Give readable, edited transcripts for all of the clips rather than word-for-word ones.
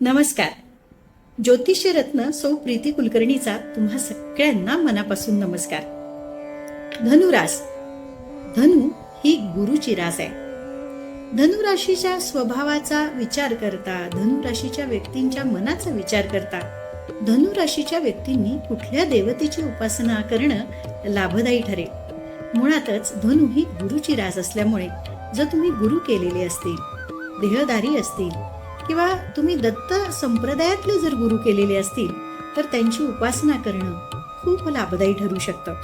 नमस्कार. ज्योतिष्यरत्न सौ प्रीती कुलकर्णीचा तुम्हा सगळ्यांना मनापासून नमस्कार. धनुरास. धनु ही गुरुची रास आहे. धनुराशीच्या स्वभावाचा विचार करता, धनुराशीच्या व्यक्तींच्या मनाचा विचार करता, धनुराशीच्या व्यक्तींनी कुठल्या देवतेची उपासना करणं लाभदायी ठरेल. मुळातच धनु ही गुरुची रास असल्यामुळे जर तुम्ही गुरु केलेले असतील, देहधारी असतील किंवा तुम्ही दत्त संप्रदायातले जर गुरु केलेले असतील तर त्यांची उपासना करणं खूप लाभदायी ठरू शकतं.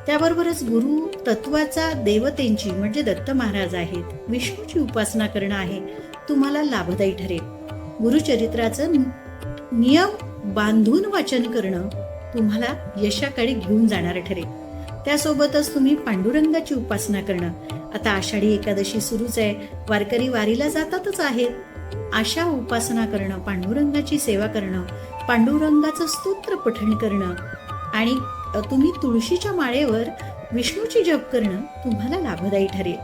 त्याबरोबरच गुरु तत्वाचा देवतेंची म्हणजे दत्त महाराज आहेत, विष्णूची उपासना करणं आहे तुम्हाला लाभदायी ठरेल. गुरुचरित्राचं नियम बांधून वाचन करणं तुम्हाला यशाकडे घेऊन जाणारं ठरेल. त्यासोबतच तुम्ही पांडुरंगाची उपासना करणं. आता आषाढी एकादशी सुरूच आहे, वारकरी वारीला जातातच आहेत. अशा उपासना करणं, पांडुरंगाची सेवा करणं, पांडुरंगाचं स्तोत्र पठण करणं आणि तुम्ही तुळशीच्या माळेवर विष्णूची जप करणं तुम्हाला लाभदायी ठरेल.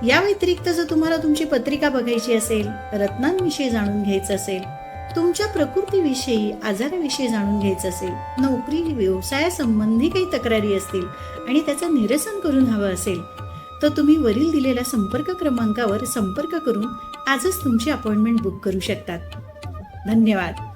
या व्यतिरिक्त जर तुम्हाला तुमची पत्रिका बघायची असेल, रत्नांविषयी जाणून घ्यायचं असेल, तुमच्या प्रकृतीविषयी, आजाराविषयी जाणून घ्यायचं असेल, नोकरी व्यवसायासंबंधी काही तक्रारी असतील आणि त्याचं निरसन करून हवं असेल तर तुम्ही वरील दिलेल्या संपर्क क्रमांकावर संपर्क करून आजच तुमची अपॉइंटमेंट बुक करू शकतात. धन्यवाद.